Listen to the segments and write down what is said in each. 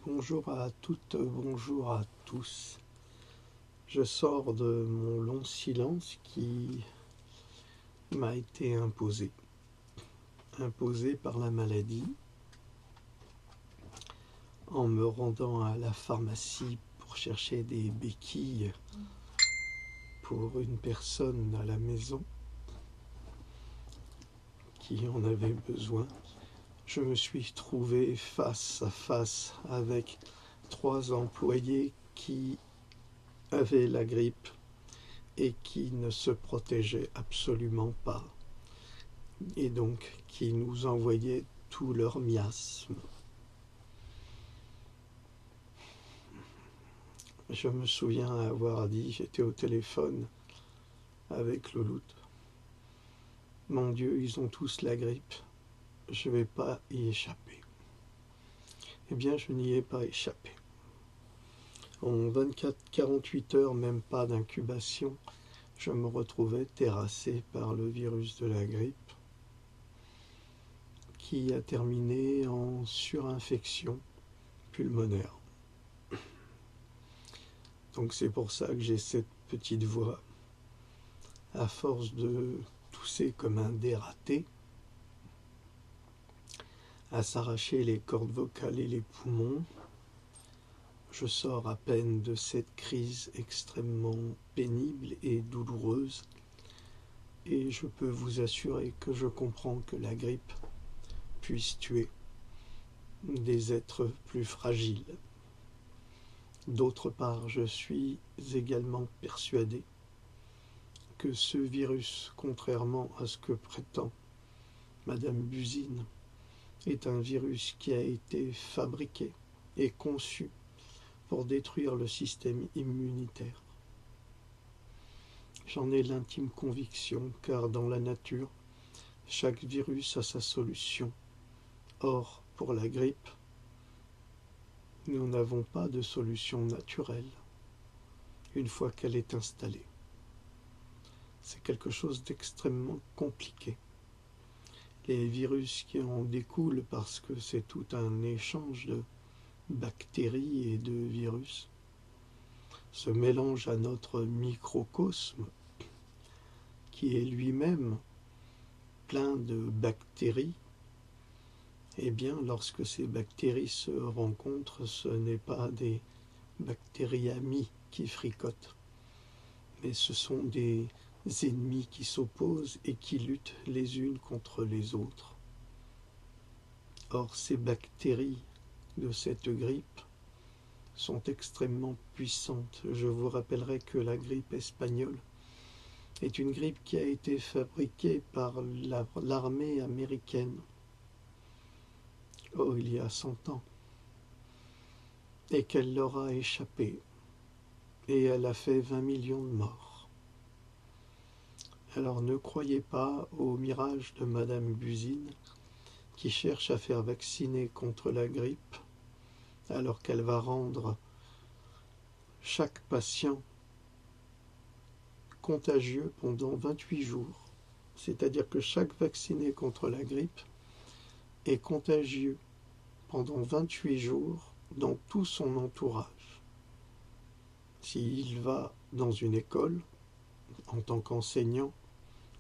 Bonjour à toutes, bonjour à tous. Je sors de mon long silence qui m'a été imposé par la maladie en me rendant à la pharmacie pour chercher des béquilles pour une personne à la maison qui en avait besoin. Je me suis trouvé face à face avec 3 employés qui avaient la grippe et qui ne se protégeaient absolument pas, et donc qui nous envoyaient tout leur miasme. Je me souviens avoir dit, j'étais au téléphone avec Louloute, mon Dieu, ils ont tous la grippe, je ne vais pas y échapper. Eh bien, je n'y ai pas échappé. En 24-48 heures, même pas d'incubation, je me retrouvais terrassé par le virus de la grippe qui a terminé en surinfection pulmonaire. Donc c'est pour ça que j'ai cette petite voix. À force de tousser comme un dératé, à s'arracher les cordes vocales et les poumons, je sors à peine de cette crise extrêmement pénible et douloureuse, et je peux vous assurer que je comprends que la grippe puisse tuer des êtres plus fragiles. D'autre part, je suis également persuadé que ce virus, contrairement à ce que prétend Madame Buzine, est un virus qui a été fabriqué et conçu pour détruire le système immunitaire. J'en ai l'intime conviction, car dans la nature, chaque virus a sa solution. Or, pour la grippe, nous n'avons pas de solution naturelle une fois qu'elle est installée. C'est quelque chose d'extrêmement compliqué. Les virus qui en découlent, parce que c'est tout un échange de bactéries et de virus, se mélangent à notre microcosme, qui est lui-même plein de bactéries. Eh bien, lorsque ces bactéries se rencontrent, ce n'est pas des bactéries amies qui fricotent, mais ce sont des ennemis qui s'opposent et qui luttent les unes contre les autres. Or, ces bactéries de cette grippe sont extrêmement puissantes. Je vous rappellerai que la grippe espagnole est une grippe qui a été fabriquée par l'armée américaine il y a 100 ans, et qu'elle leur a échappé, et elle a fait 20 millions de morts. Alors ne croyez pas au mirage de Madame Buzine, qui cherche à faire vacciner contre la grippe, alors qu'elle va rendre chaque patient contagieux pendant 28 jours. C'est-à-dire que chaque vacciné contre la grippe est contagieux pendant 28 jours dans tout son entourage. S'il va dans une école, en tant qu'enseignant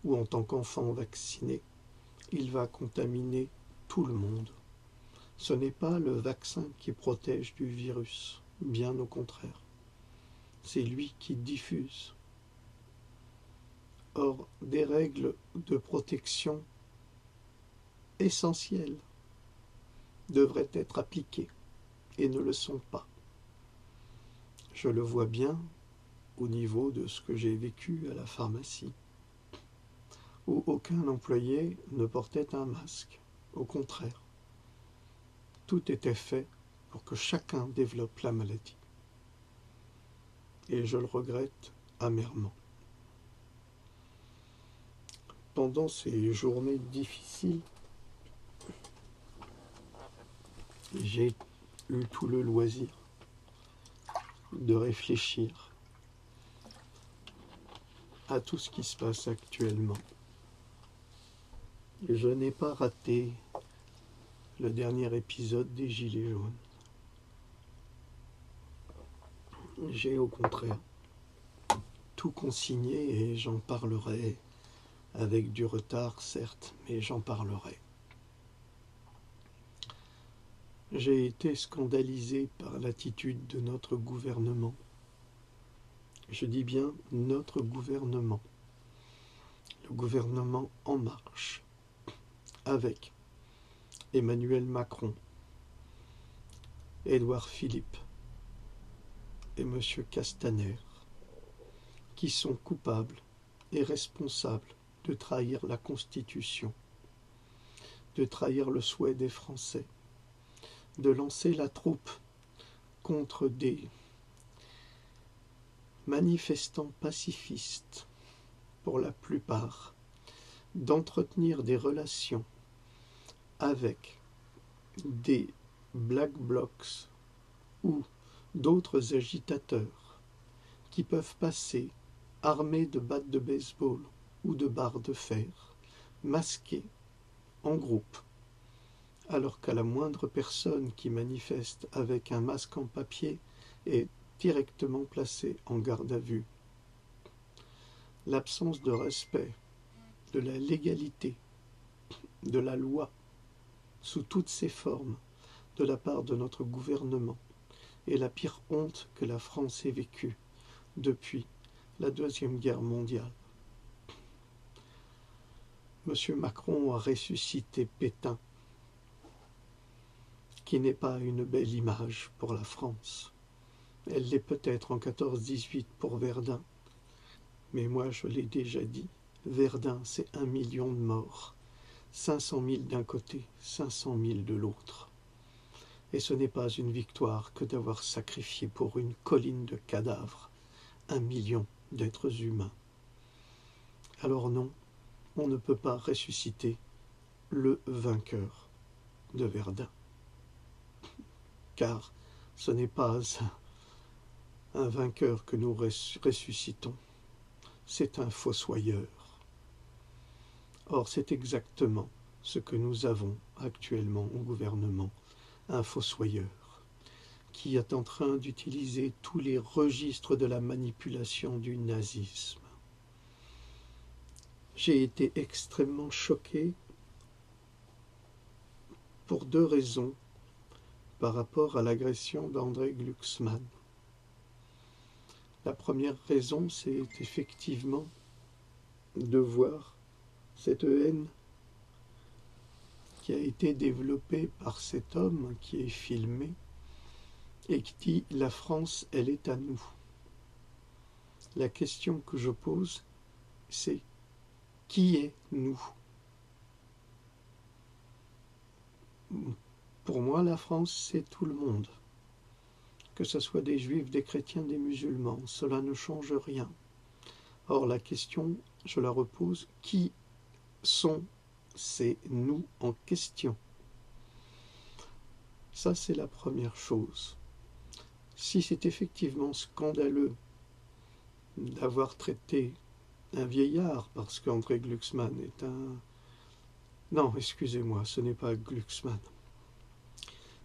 ou en tant qu'enfant vacciné, il va contaminer tout le monde. Ce n'est pas le vaccin qui protège du virus, bien au contraire. C'est lui qui diffuse. Or, des règles de protection essentielles devraient être appliquées et ne le sont pas. Je le vois bien au niveau de ce que j'ai vécu à la pharmacie, où aucun employé ne portait un masque. Au contraire, tout était fait pour que chacun développe la maladie. Et je le regrette amèrement. Pendant ces journées difficiles, j'ai eu tout le loisir de réfléchir à tout ce qui se passe actuellement. Et je n'ai pas raté le dernier épisode des Gilets jaunes. J'ai au contraire tout consigné et j'en parlerai avec du retard, certes, mais j'en parlerai. J'ai été scandalisé par l'attitude de notre gouvernement. Je dis bien notre gouvernement. Le gouvernement En Marche, avec Emmanuel Macron, Édouard Philippe et M. Castaner, qui sont coupables et responsables de trahir la Constitution, de trahir le souhait des Français, de lancer la troupe contre des manifestants pacifistes, pour la plupart, d'entretenir des relations avec des Black Blocs ou d'autres agitateurs qui peuvent passer armés de battes de baseball ou de barres de fer, masqués, en groupe, alors qu'à la moindre personne qui manifeste avec un masque en papier est directement placée en garde à vue. L'absence de respect de la légalité, de la loi, sous toutes ses formes, de la part de notre gouvernement, est la pire honte que la France ait vécue depuis la Deuxième Guerre mondiale. M. Macron a ressuscité Pétain, qui n'est pas une belle image pour la France. Elle l'est peut-être en 14-18 pour Verdun, mais moi je l'ai déjà dit, Verdun c'est 1 million de morts, 500 000 d'un côté, 500 000 de l'autre. Et ce n'est pas une victoire que d'avoir sacrifié pour une colline de cadavres 1 million d'êtres humains. Alors non, on ne peut pas ressusciter le vainqueur de Verdun. Car ce n'est pas un vainqueur que nous ressuscitons, c'est un fossoyeur. Or, c'est exactement ce que nous avons actuellement au gouvernement, un fossoyeur, qui est en train d'utiliser tous les registres de la manipulation du nazisme. J'ai été extrêmement choqué pour 2 raisons par rapport à l'agression d'André Glucksmann. La première raison, c'est effectivement de voir cette haine qui a été développée par cet homme qui est filmé et qui dit « La France, elle est à nous ». La question que je pose, c'est « Qui est nous » ? Pour moi, la France, c'est tout le monde. Que ce soit des juifs, des chrétiens, des musulmans, cela ne change rien. Or, la question, je la repose, qui sont ces nous en question? Ça, c'est la première chose. Si c'est effectivement scandaleux d'avoir traité un vieillard, parce qu'André Glucksmann est un... Non, excusez-moi, ce n'est pas Glucksmann.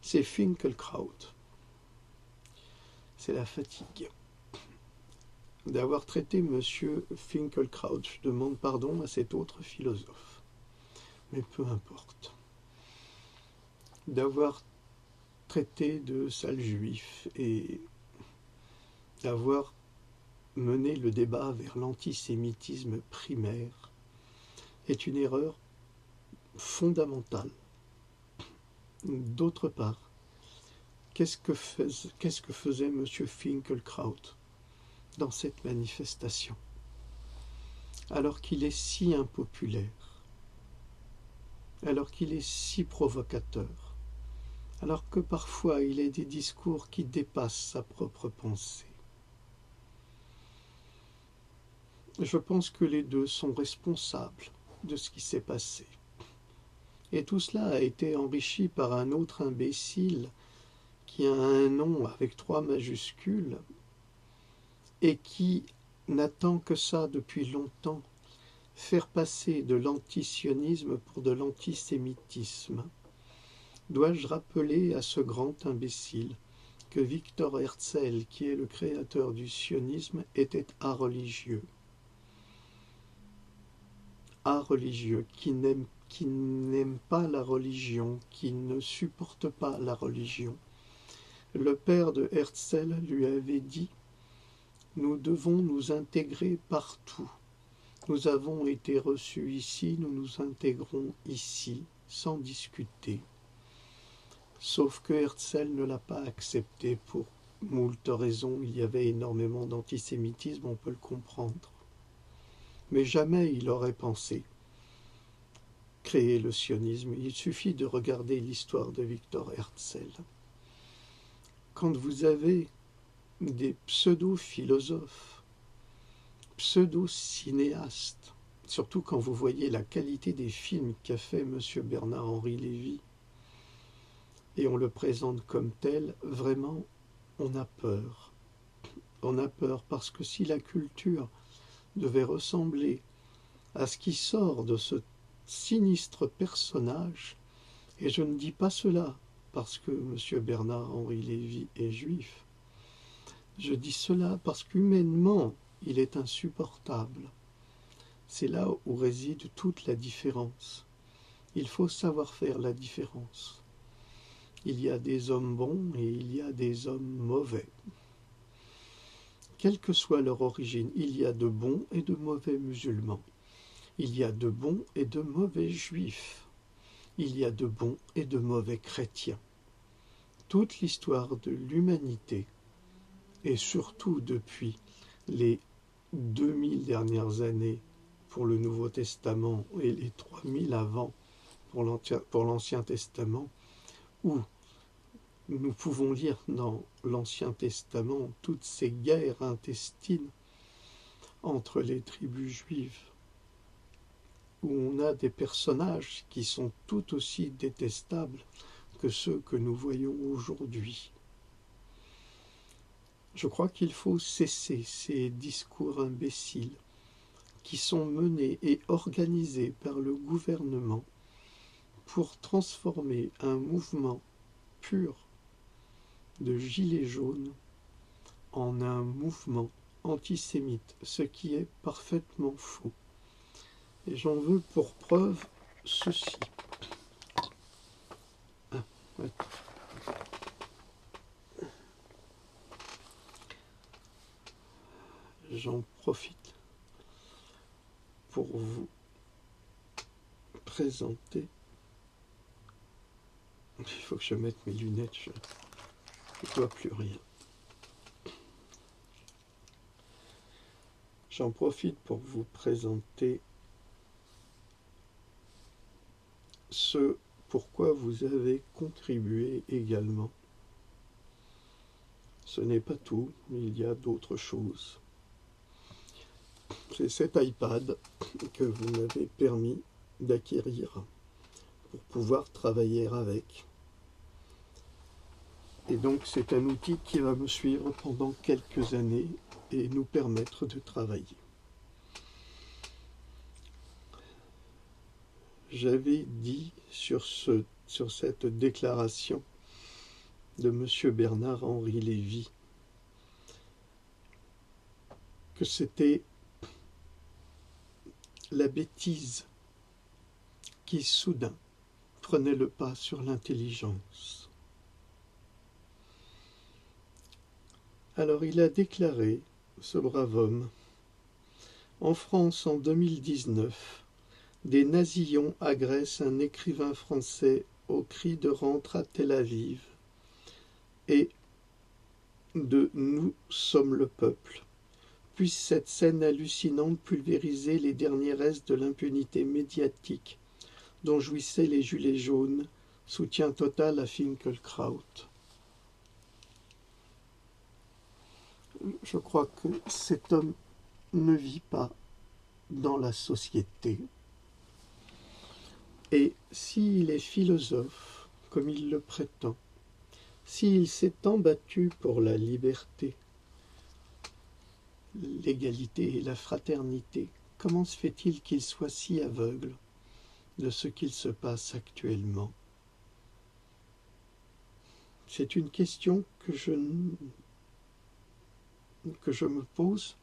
C'est Finkielkraut. C'est la fatigue. D'avoir traité M. Finkielkraut, je demande pardon à cet autre philosophe, mais peu importe. D'avoir traité de sale juif et d'avoir mené le débat vers l'antisémitisme primaire est une erreur fondamentale. D'autre part, qu'est-ce que faisait M. Finkielkraut dans cette manifestation, alors qu'il est si impopulaire, alors qu'il est si provocateur, alors que parfois il a des discours qui dépassent sa propre pensée. Je pense que les deux sont responsables de ce qui s'est passé. Et tout cela a été enrichi par un autre imbécile qui a un nom avec 3 majuscules et qui n'attend que ça depuis longtemps, faire passer de l'antisionisme pour de l'antisémitisme. Dois-je rappeler à ce grand imbécile que Victor Herzl, qui est le créateur du sionisme, était areligieux. Areligieux, qui n'aime pas la religion, qui ne supporte pas la religion. Le père de Herzl lui avait dit « Nous devons nous intégrer partout. Nous avons été reçus ici, nous nous intégrons ici, sans discuter. » Sauf que Herzl ne l'a pas accepté pour moult raisons. Il y avait énormément d'antisémitisme, on peut le comprendre. Mais jamais il aurait pensé créer le sionisme. Il suffit de regarder l'histoire de Victor Herzl. Quand vous avez des pseudo-philosophes, pseudo-cinéastes, surtout quand vous voyez la qualité des films qu'a fait M. Bernard-Henri Lévy, et on le présente comme tel, vraiment, on a peur. On a peur parce que si la culture devait ressembler à ce qui sort de ce sinistre personnage, et je ne dis pas cela parce que M. Bernard-Henri Lévy est juif, je dis cela parce qu'humainement, il est insupportable. C'est là où réside toute la différence. Il faut savoir faire la différence. Il y a des hommes bons et il y a des hommes mauvais. Quelle que soit leur origine, il y a de bons et de mauvais musulmans. Il y a de bons et de mauvais juifs. Il y a de bons et de mauvais chrétiens. Toute l'histoire de l'humanité, et surtout depuis les 2000 dernières années pour le Nouveau Testament et les 3000 avant pour l'Ancien Testament, où nous pouvons lire dans l'Ancien Testament toutes ces guerres intestines entre les tribus juives, où on a des personnages qui sont tout aussi détestables que ceux que nous voyons aujourd'hui. Je crois qu'il faut cesser ces discours imbéciles qui sont menés et organisés par le gouvernement pour transformer un mouvement pur de gilets jaunes en un mouvement antisémite, ce qui est parfaitement faux. Et j'en veux pour preuve ceci. Ah, ouais. J'en profite pour vous présenter. Il faut que je mette mes lunettes, je ne vois plus rien. J'en profite pour vous présenter ce pourquoi vous avez contribué également. Ce n'est pas tout, il y a d'autres choses. C'est cet iPad que vous m'avez permis d'acquérir pour pouvoir travailler avec. Et donc c'est un outil qui va me suivre pendant quelques années et nous permettre de travailler. J'avais dit sur cette déclaration de M. Bernard-Henri Lévy que c'était la bêtise qui soudain prenait le pas sur l'intelligence. Alors il a déclaré, ce brave homme, en France en 2019, des nazillons agressent un écrivain français au cri de rentre à Tel Aviv et de Nous sommes le peuple. Puisse cette scène hallucinante pulvériser les derniers restes de l'impunité médiatique dont jouissaient les gilets jaunes, soutien total à Finkelkraut. Je crois que cet homme ne vit pas dans la société. Et s'il est philosophe, comme il le prétend, s'il s'est embattu pour la liberté, l'égalité et la fraternité, comment se fait-il qu'il soit si aveugle de ce qu'il se passe actuellement? C'est une question que je me pose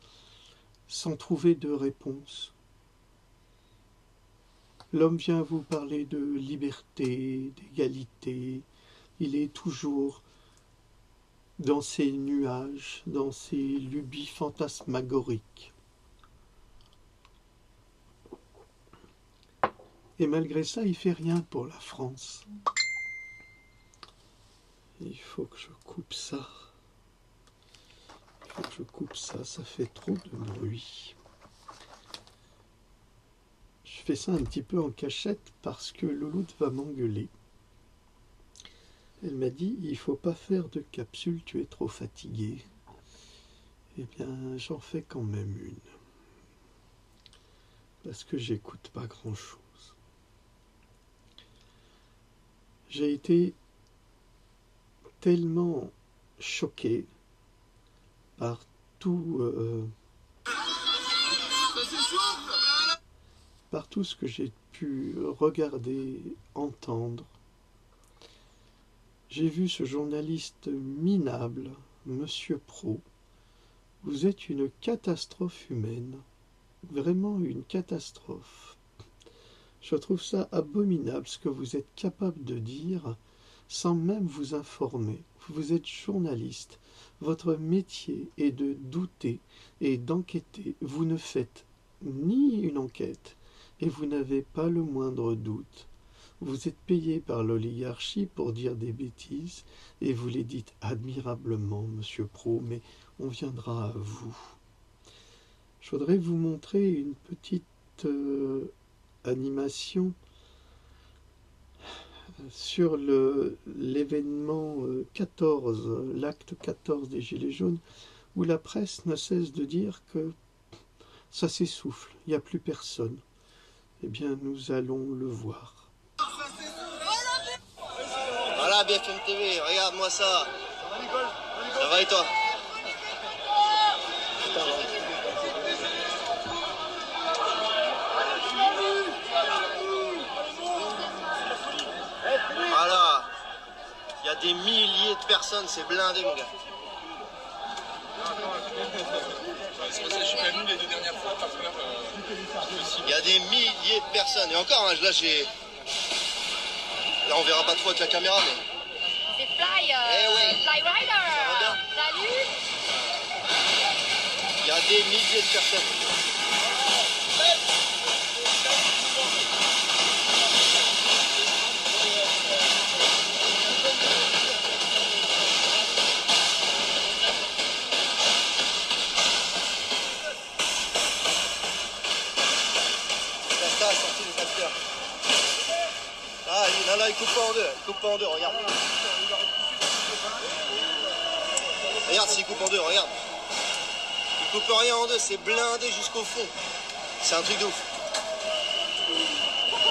sans trouver de réponse. L'homme vient vous parler de liberté, d'égalité. Il est toujours dans ses nuages, dans ses lubies fantasmagoriques. Et malgré ça, il ne fait rien pour la France. Il faut que je coupe ça. Ça fait trop de bruit. Je fais ça un petit peu en cachette parce que Louloute va m'engueuler. Elle m'a dit, il ne faut pas faire de capsule, tu es trop fatigué. Eh bien, j'en fais quand même une. Parce que j'écoute pas grand-chose. J'ai été tellement choqué par tout ce que j'ai pu regarder, entendre. J'ai vu ce journaliste minable, Monsieur Pro. Vous êtes une catastrophe humaine, vraiment une catastrophe. Je trouve ça abominable ce que vous êtes capable de dire sans même vous informer. Vous êtes journaliste. Votre métier est de douter et d'enquêter. Vous ne faites ni une enquête et vous n'avez pas le moindre doute. Vous êtes payé par l'oligarchie pour dire des bêtises et vous les dites admirablement, Monsieur Pro, mais on viendra à vous. Je voudrais vous montrer une petite animation sur l'événement 14, l'acte 14 des Gilets jaunes, où la presse ne cesse de dire que ça s'essouffle, il n'y a plus personne. Eh bien, nous allons le voir. Voilà BFM TV, regarde-moi ça. Ça va et toi? Voilà. Il y a des milliers de personnes, c'est blindé mon gars. C'est pour ça que je suis pas venu les 2 dernières fois par peur. Il y a des milliers de personnes. Et encore, hein, là j'ai... Là on verra pas trop avec la caméra, mais... C'est Fly, oui. Fly Rider. Salut. Il y a des milliers de personnes. Ah, là, il coupe pas en deux, regarde. Regarde s'il coupe en deux, regarde. Il coupe rien en deux, c'est blindé jusqu'au fond. C'est un truc de ouf.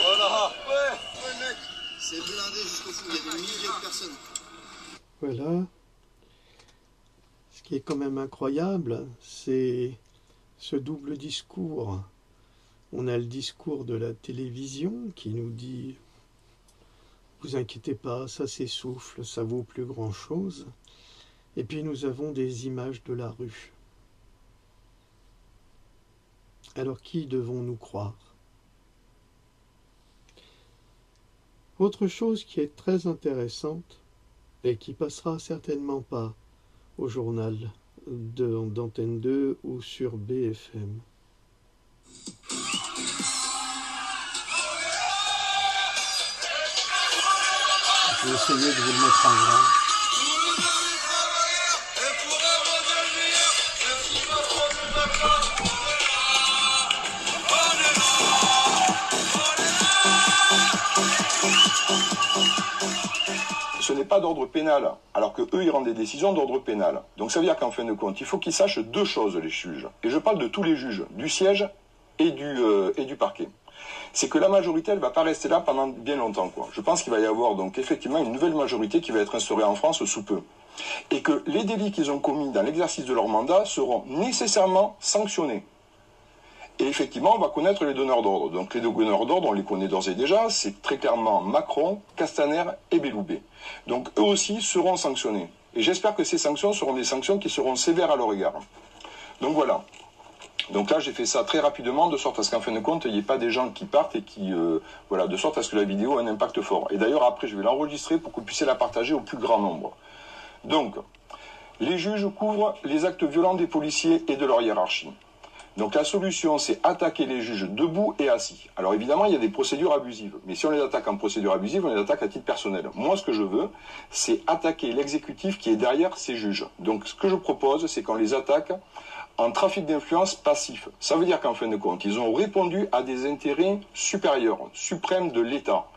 Voilà. Ouais, mec. C'est blindé jusqu'au fond, il y a des milliers de personnes. Voilà. Ce qui est quand même incroyable, c'est ce double discours. On a le discours de la télévision qui nous dit « Vous inquiétez pas, ça s'essouffle, ça vaut plus grand-chose ». Et puis nous avons des images de la rue. Alors qui devons-nous croire? Autre chose qui est très intéressante et qui passera certainement pas au journal d'Antenne 2 ou sur BFM. Je vais essayer de vous le mettre en grand. Ce n'est pas d'ordre pénal, alors que eux ils rendent des décisions d'ordre pénal. Donc ça veut dire qu'en fin de compte, il faut qu'ils sachent 2 choses, les juges. Et je parle de tous les juges, du siège et du parquet. C'est que la majorité, elle ne va pas rester là pendant bien longtemps, quoi. Je pense qu'il va y avoir donc effectivement une nouvelle majorité qui va être instaurée en France sous peu. Et que les délits qu'ils ont commis dans l'exercice de leur mandat seront nécessairement sanctionnés. Et effectivement, on va connaître les donneurs d'ordre. Donc les donneurs d'ordre, on les connaît d'ores et déjà, c'est très clairement Macron, Castaner et Belloubet. Donc eux aussi seront sanctionnés. Et j'espère que ces sanctions seront des sanctions qui seront sévères à leur égard. Donc voilà. Donc là, j'ai fait ça très rapidement, de sorte à ce qu'en fin de compte, il n'y ait pas des gens qui partent et qui... voilà, de sorte à ce que la vidéo ait un impact fort. Et d'ailleurs, après, je vais l'enregistrer pour que vous puissiez la partager au plus grand nombre. Donc, les juges couvrent les actes violents des policiers et de leur hiérarchie. Donc la solution, c'est attaquer les juges debout et assis. Alors évidemment, il y a des procédures abusives. Mais si on les attaque en procédure abusive, on les attaque à titre personnel. Moi, ce que je veux, c'est attaquer l'exécutif qui est derrière ces juges. Donc ce que je propose, c'est qu'on les attaque en trafic d'influence passif. Ça veut dire qu'en fin de compte, ils ont répondu à des intérêts supérieurs, suprêmes de l'État.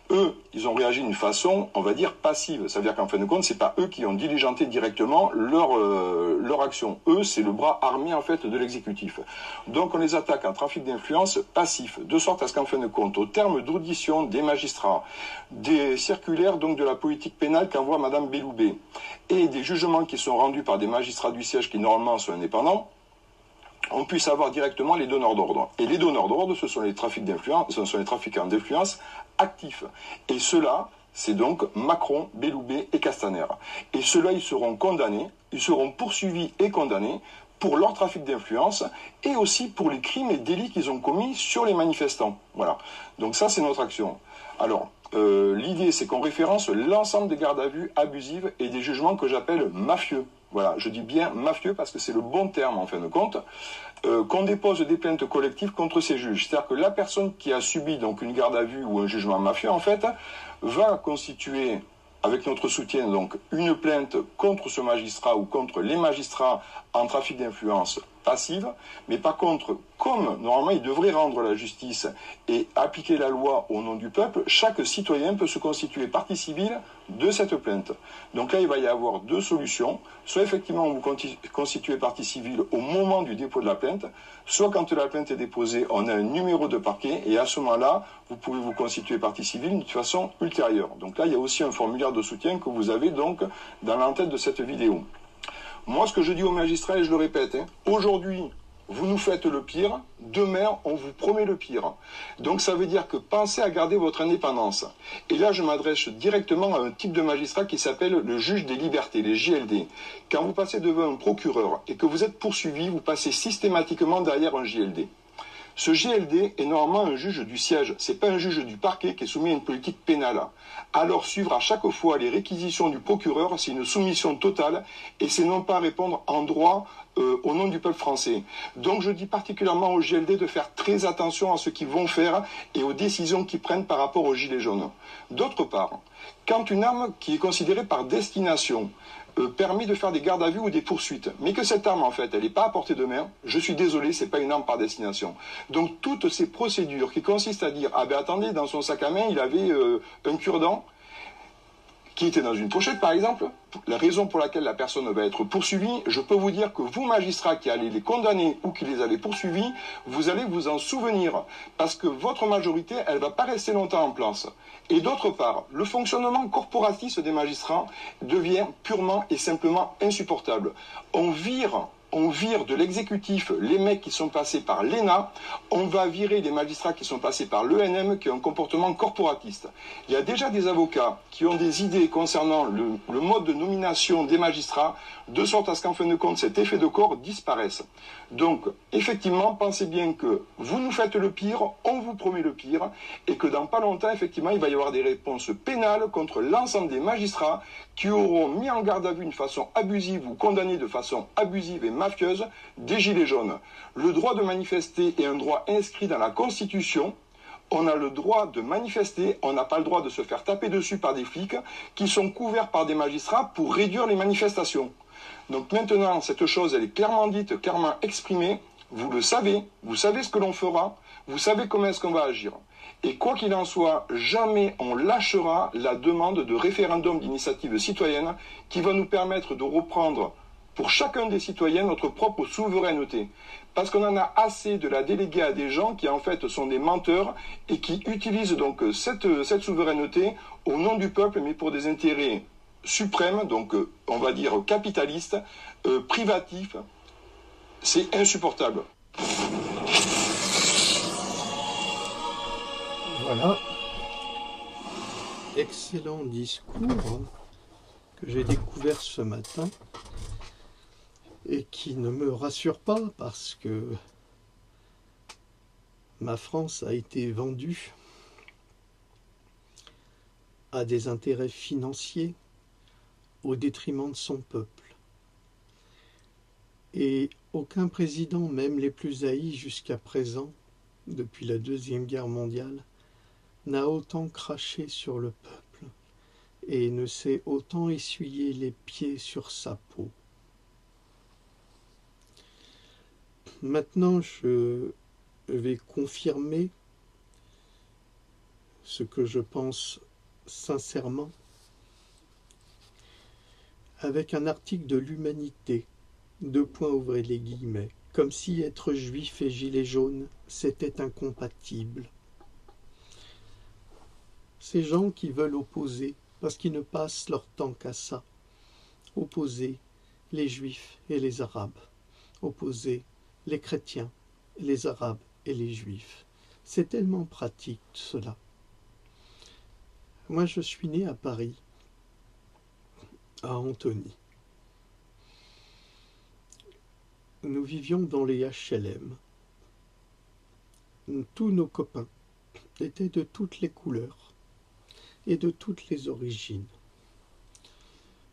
Eux, ils ont réagi d'une façon, on va dire, passive. Ça veut dire qu'en fin de compte, c'est pas eux qui ont diligenté directement leur action. Eux, c'est le bras armé, en fait, de l'exécutif. Donc, on les attaque en trafic d'influence passif, de sorte à ce qu'en fin de compte, au terme d'audition des magistrats, des circulaires, donc, de la politique pénale qu'envoie Madame Belloubet, et des jugements qui sont rendus par des magistrats du siège qui, normalement, sont indépendants, on puisse avoir directement les donneurs d'ordre. Et les donneurs d'ordre, ce sont les trafics d'influence, ce sont les trafiquants d'influence actifs. Et ceux-là, c'est donc Macron, Belloubet et Castaner. Et ceux-là, ils seront condamnés, ils seront poursuivis et condamnés pour leur trafic d'influence et aussi pour les crimes et délits qu'ils ont commis sur les manifestants. Voilà. Donc ça, c'est notre action. Alors, l'idée, c'est qu'on référence l'ensemble des gardes à vue abusives et des jugements que j'appelle mafieux. Voilà, je dis bien mafieux parce que c'est le bon terme en fin de compte, qu'on dépose des plaintes collectives contre ces juges. C'est-à-dire que la personne qui a subi donc une garde à vue ou un jugement mafieux, en fait, va constituer, avec notre soutien, donc, une plainte contre ce magistrat ou contre les magistrats en trafic d'influence passive, mais par contre, comme normalement il devrait rendre la justice et appliquer la loi au nom du peuple, chaque citoyen peut se constituer partie civile de cette plainte. Donc là, il va y avoir deux solutions. Soit effectivement vous constituez partie civile au moment du dépôt de la plainte, soit quand la plainte est déposée, on a un numéro de parquet et à ce moment-là, vous pouvez vous constituer partie civile de façon ultérieure. Donc là, il y a aussi un formulaire de soutien que vous avez donc dans l'entête de cette vidéo. Moi, ce que je dis aux magistrats, et je le répète, aujourd'hui, vous nous faites le pire, demain, on vous promet le pire. Donc, ça veut dire que pensez à garder votre indépendance. Et là, je m'adresse directement à un type de magistrat qui s'appelle le juge des libertés, les JLD. Quand vous passez devant un procureur et que vous êtes poursuivi, vous passez systématiquement derrière un JLD. Ce JLD est normalement un juge du siège, c'est pas un juge du parquet qui est soumis à une politique pénale. Alors suivre à chaque fois les réquisitions du procureur, c'est une soumission totale et c'est non pas répondre en droit au nom du peuple français. Donc je dis particulièrement au JLD de faire très attention à ce qu'ils vont faire et aux décisions qu'ils prennent par rapport aux gilets jaunes. D'autre part, quand une arme qui est considérée par destination permet de faire des gardes à vue ou des poursuites, mais que cette arme en fait elle n'est pas à portée de main, je suis désolé, c'est pas une arme par destination. Donc toutes ces procédures qui consistent à dire ah ben attendez, dans son sac à main il avait un cure-dent qui était dans une pochette par exemple, la raison pour laquelle la personne va être poursuivie, je peux vous dire que vous magistrats qui allez les condamner ou qui les avez poursuivis, vous allez vous en souvenir parce que votre majorité elle va pas rester longtemps en place. Et d'autre part, le fonctionnement corporatiste des magistrats devient purement et simplement insupportable. On vire de l'exécutif les mecs qui sont passés par l'ENA, on va virer les magistrats qui sont passés par l'ENM qui ont un comportement corporatiste. Il y a déjà des avocats qui ont des idées concernant le mode de nomination des magistrats, de sorte à ce qu'en fin de compte cet effet de corps disparaisse. Donc effectivement, pensez bien que vous nous faites le pire, on vous promet le pire, et que dans pas longtemps, effectivement, il va y avoir des réponses pénales contre l'ensemble des magistrats qui auront mis en garde à vue d'une façon abusive ou condamné de façon abusive et mafieuse des gilets jaunes. Le droit de manifester est un droit inscrit dans la Constitution. On a le droit de manifester, on n'a pas le droit de se faire taper dessus par des flics qui sont couverts par des magistrats pour réduire les manifestations. Donc maintenant, cette chose, elle est clairement dite, clairement exprimée, vous le savez, vous savez ce que l'on fera, vous savez comment est-ce qu'on va agir. Et quoi qu'il en soit, jamais on lâchera la demande de référendum d'initiative citoyenne qui va nous permettre de reprendre pour chacun des citoyens notre propre souveraineté. Parce qu'on en a assez de la déléguer à des gens qui en fait sont des menteurs et qui utilisent donc cette souveraineté au nom du peuple mais pour des intérêts suprêmes, donc on va dire capitalistes, privatifs. C'est insupportable. Voilà. Excellent discours que j'ai découvert ce matin et qui ne me rassure pas parce que ma France a été vendue à des intérêts financiers au détriment de son peuple. Et aucun président, même les plus haïs jusqu'à présent, depuis la Deuxième Guerre mondiale, n'a autant craché sur le peuple et ne s'est autant essuyé les pieds sur sa peau. Maintenant, je vais confirmer ce que je pense sincèrement avec un article de l'Humanité, ouvrez les guillemets, comme si être juif et gilet jaune, c'était incompatible. Ces gens qui veulent opposer, parce qu'ils ne passent leur temps qu'à ça, opposer les juifs et les arabes, opposer les chrétiens, les arabes et les juifs. C'est tellement pratique cela. Moi je suis né à Paris, à Antony. Nous vivions dans les HLM. Tous nos copains étaient de toutes les couleurs et de toutes les origines.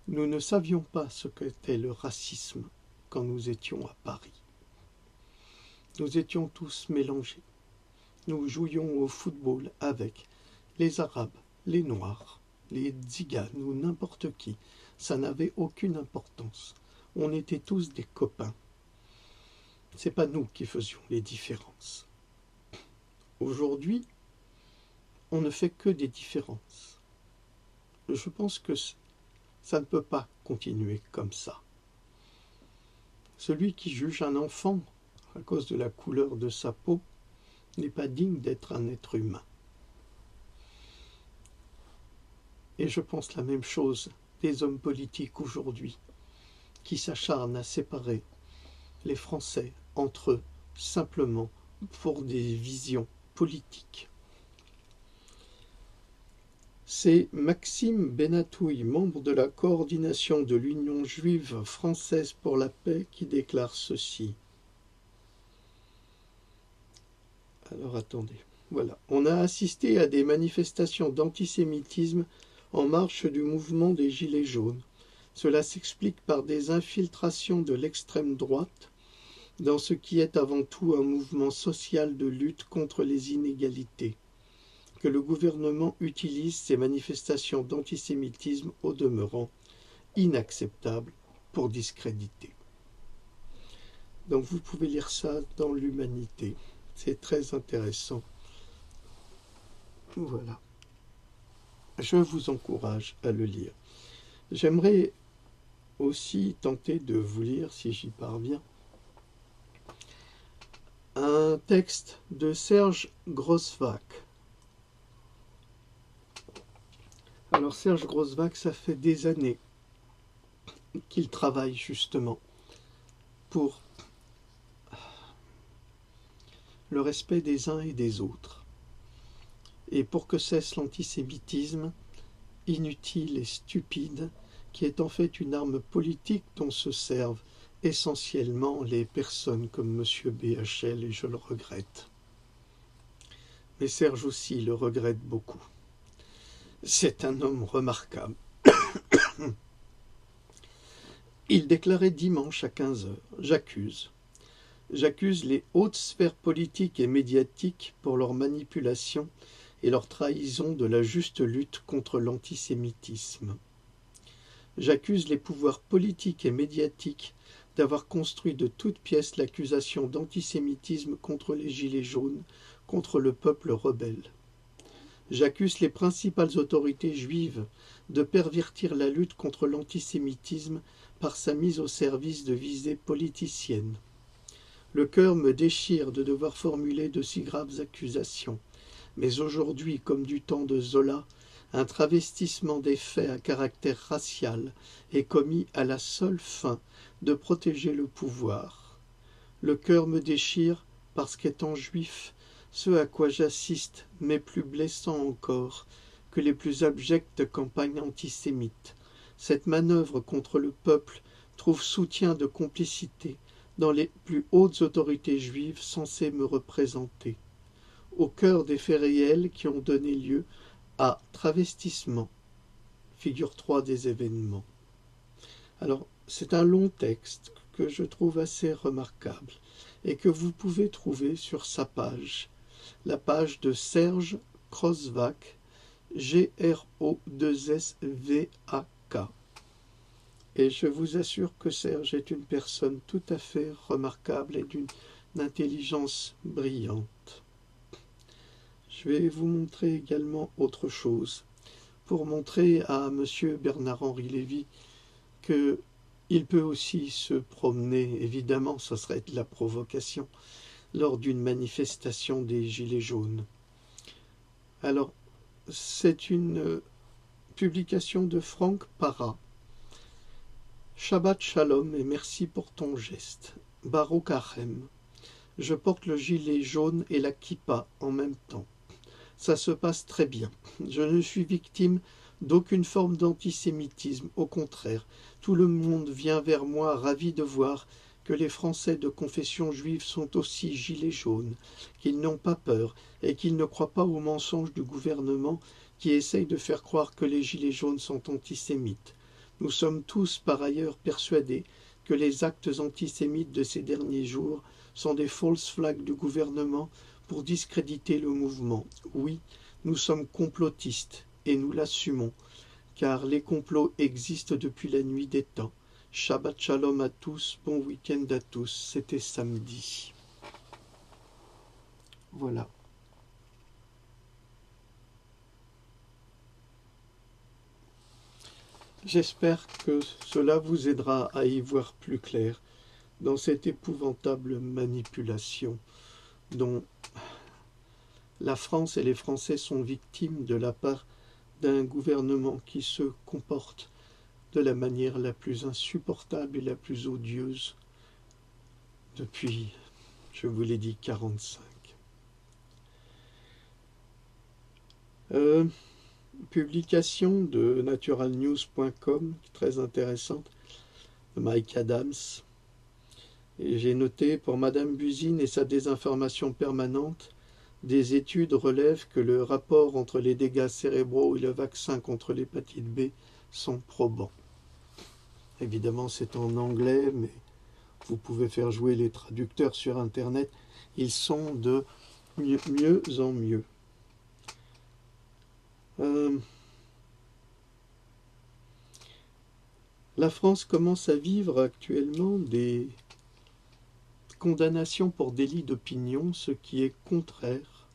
Nous ne savions pas ce qu'était le racisme quand nous étions à Paris. Nous étions tous mélangés. Nous jouions au football avec les Arabes, les Noirs, les Tziganes ou n'importe qui. Ça n'avait aucune importance. On était tous des copains. C'est pas nous qui faisions les différences. Aujourd'hui, on ne fait que des différences. Je pense que ça ne peut pas continuer comme ça. Celui qui juge un enfant à cause de la couleur de sa peau n'est pas digne d'être un être humain. Et je pense la même chose des hommes politiques aujourd'hui, qui s'acharnent à séparer les Français entre eux, simplement pour des visions politiques. C'est Maxime Benatouille, membre de la coordination de l'Union juive française pour la paix, qui déclare ceci. Alors attendez, voilà. On a assisté à des manifestations d'antisémitisme en marche du mouvement des Gilets jaunes. Cela s'explique par des infiltrations de l'extrême droite dans ce qui est avant tout un mouvement social de lutte contre les inégalités, que le gouvernement utilise ces manifestations d'antisémitisme au demeurant inacceptables pour discréditer. Donc vous pouvez lire ça dans l'Humanité, c'est très intéressant. Voilà. Je vous encourage à le lire. J'aimerais aussi tenter de vous lire, si j'y parviens, un texte de Serge Grossvac. Alors Serge Grossvac, ça fait des années qu'il travaille justement pour le respect des uns et des autres, et pour que cesse l'antisémitisme inutile et stupide, qui est en fait une arme politique dont se servent essentiellement les personnes comme M. BHL, et je le regrette. Mais Serge aussi le regrette beaucoup. C'est un homme remarquable. Il déclarait dimanche à 15h, « J'accuse les hautes sphères politiques et médiatiques pour leur manipulation et leur trahison de la juste lutte contre l'antisémitisme. J'accuse les pouvoirs politiques et médiatiques d'avoir construit de toutes pièces l'accusation d'antisémitisme contre les Gilets jaunes, contre le peuple rebelle. J'accuse les principales autorités juives de pervertir la lutte contre l'antisémitisme par sa mise au service de visées politiciennes. Le cœur me déchire de devoir formuler de si graves accusations, mais aujourd'hui, comme du temps de Zola, un travestissement des faits à caractère racial est commis à la seule fin de protéger le pouvoir. Le cœur me déchire parce qu'étant juif, Ce à quoi j'assiste m'est plus blessant encore que les plus abjectes campagnes antisémites. Cette manœuvre contre le peuple trouve soutien de complicité dans les plus hautes autorités juives censées me représenter, au cœur des faits réels qui ont donné lieu à travestissement. Figure 3 des événements. Alors, c'est un long texte que je trouve assez remarquable et que vous pouvez trouver sur sa page, la page de Serge Grosvac, G-R-O-2-S-V-A-K. Et je vous assure que Serge est une personne tout à fait remarquable et d'une intelligence brillante. Je vais vous montrer également autre chose, pour montrer à M. Bernard-Henri Lévy qu'il peut aussi se promener, évidemment, ce serait de la provocation, lors d'une manifestation des Gilets jaunes. Alors, c'est une publication de Franck Parra. Shabbat Shalom et merci pour ton geste. Baruch Hachem. Je porte le gilet jaune et la kippa en même temps. Ça se passe très bien. Je ne suis victime d'aucune forme d'antisémitisme. Au contraire, tout le monde vient vers moi ravi de voir que les Français de confession juive sont aussi gilets jaunes, qu'ils n'ont pas peur et qu'ils ne croient pas aux mensonges du gouvernement qui essaye de faire croire que les gilets jaunes sont antisémites. Nous sommes tous par ailleurs persuadés que les actes antisémites de ces derniers jours sont des false flags du gouvernement pour discréditer le mouvement. Oui, nous sommes complotistes et nous l'assumons, car les complots existent depuis la nuit des temps. Shabbat Shalom à tous, bon week-end à tous, c'était samedi. Voilà. J'espère que cela vous aidera à y voir plus clair dans cette épouvantable manipulation dont la France et les Français sont victimes de la part d'un gouvernement qui se comporte de la manière la plus insupportable et la plus odieuse depuis, je vous l'ai dit, 45. Publication de naturalnews.com, très intéressante, de Mike Adams. Et j'ai noté, pour Madame Buzyn et sa désinformation permanente, des études relèvent que le rapport entre les dégâts cérébraux et le vaccin contre l'hépatite B sont probants. Évidemment, c'est en anglais, mais vous pouvez faire jouer les traducteurs sur Internet. Ils sont de mieux en mieux. La France commence à vivre actuellement des condamnations pour délit d'opinion, ce qui est contraire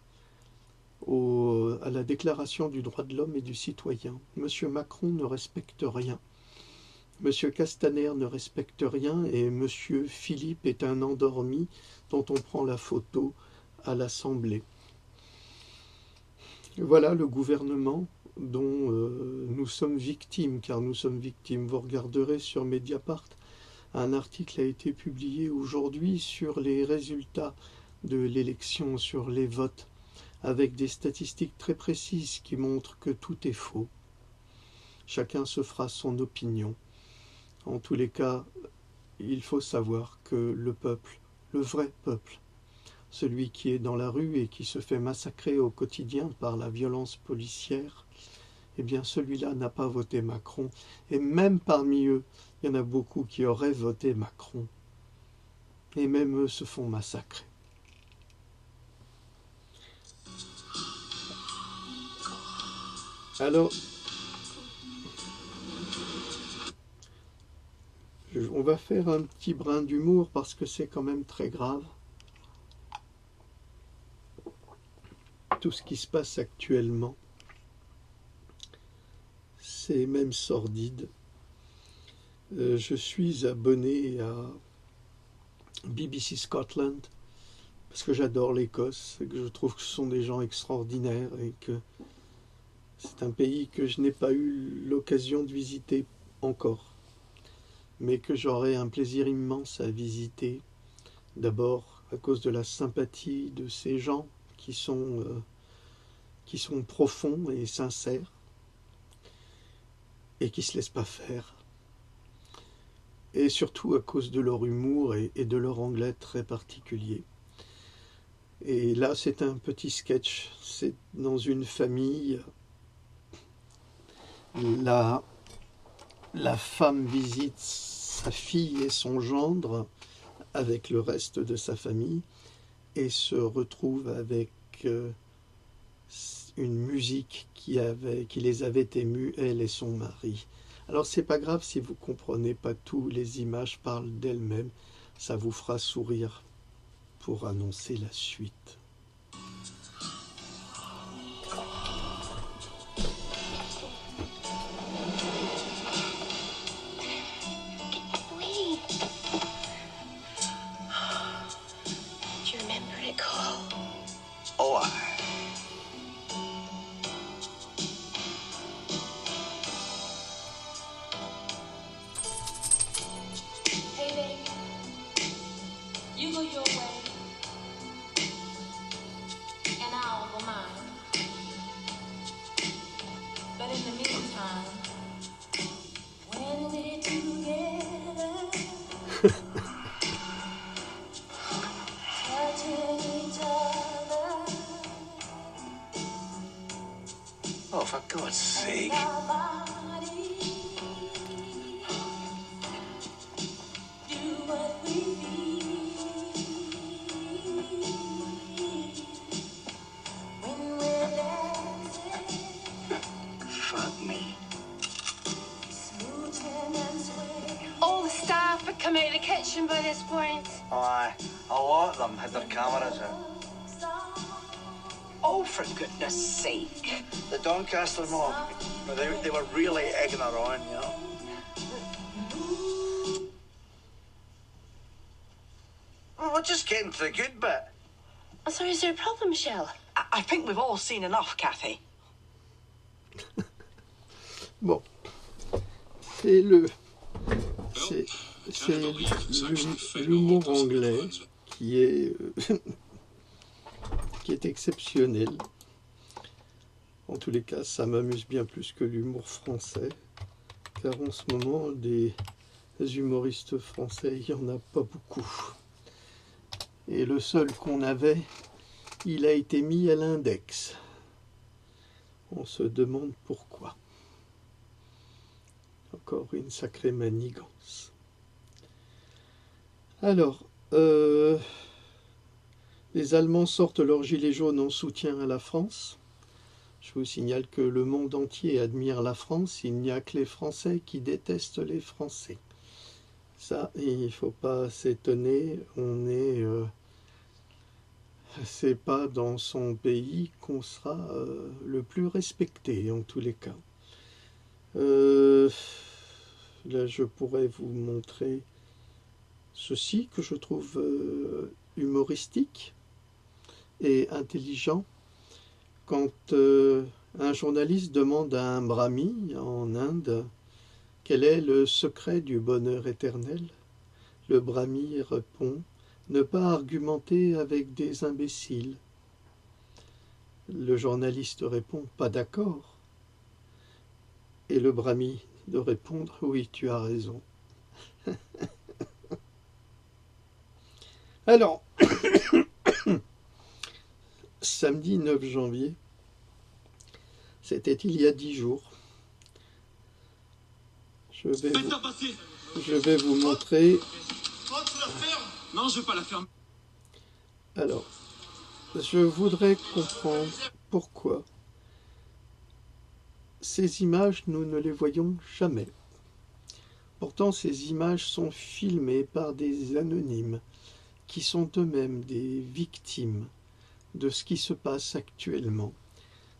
à la déclaration du droit de l'homme et du citoyen. M. Macron ne respecte rien. M. Castaner ne respecte rien et M. Philippe est un endormi dont on prend la photo à l'Assemblée. Voilà le gouvernement dont nous sommes victimes, car nous sommes victimes. Vous regarderez sur Mediapart, un article a été publié aujourd'hui sur les résultats de l'élection, sur les votes, avec des statistiques très précises qui montrent que tout est faux. Chacun se fera son opinion. En tous les cas, il faut savoir que le peuple, le vrai peuple, celui qui est dans la rue et qui se fait massacrer au quotidien par la violence policière, eh bien celui-là n'a pas voté Macron. Et même parmi eux, il y en a beaucoup qui auraient voté Macron. Et même eux se font massacrer. Alors, on va faire un petit brin d'humour parce que c'est quand même très grave. Tout ce qui se passe actuellement, c'est même sordide. Je suis abonné à BBC Scotland parce que j'adore l'Écosse et que je trouve que ce sont des gens extraordinaires et que c'est un pays que je n'ai pas eu l'occasion de visiter encore, mais que j'aurai un plaisir immense à visiter, d'abord à cause de la sympathie de ces gens qui sont profonds et sincères, et qui ne se laissent pas faire. Et surtout à cause de leur humour et de leur anglais très particulier. Et là, c'est un petit sketch. C'est dans une famille. La femme visite sa fille et son gendre avec le reste de sa famille et se retrouve avec une musique qui les avait émus, elle et son mari. Alors c'est pas grave si vous comprenez pas tout, les images parlent d'elles-mêmes, ça vous fera sourire pour annoncer la suite. Wait. Do you remember Nicole? Oh, Hey, baby, you go your way, and I'll go mine. But in the meantime, when we're together, touching each other, oh, for God's sake. and our bodies do what we feel when we're dancing, Fuck me. smooching and swaying. All the staff had come out of the kitchen by this point. Oh, aye. A lot of them had their cameras out. Oh, for goodness sake. The Doncaster mob, they were really egging her on, you know. Well, we're just getting to the good bit. I'm sorry, is there a problem, Michelle? I think we've all seen enough, Kathy. Bon, c'est l'humour anglais qui est qui est exceptionnel. En tous les cas, ça m'amuse bien plus que l'humour français, car en ce moment, des humoristes français, il n'y en a pas beaucoup. Et le seul qu'on avait, il a été mis à l'index. On se demande pourquoi. Encore une sacrée manigance. Alors, les Allemands sortent leur gilet jaune en soutien à la France. Je vous signale que le monde entier admire la France. Il n'y a que les Français qui détestent les Français. Ça, il ne faut pas s'étonner. C'est pas dans son pays qu'on sera le plus respecté, en tous les cas. Là, je pourrais vous montrer ceci que je trouve humoristique et intelligent. Quand un journaliste demande à un brahmi en Inde quel est le secret du bonheur éternel, le brahmi répond « Ne pas argumenter avec des imbéciles ». Le journaliste répond « Pas d'accord ». Et le brahmi de répondre « Oui, tu as raison ». Alors, samedi 9 janvier, c'était il y a 10 jours. Je vais vous montrer. Non, je veux pas la fermer. Alors, je voudrais comprendre pourquoi ces images, nous ne les voyons jamais. Pourtant, ces images sont filmées par des anonymes qui sont eux-mêmes des victimes de ce qui se passe actuellement.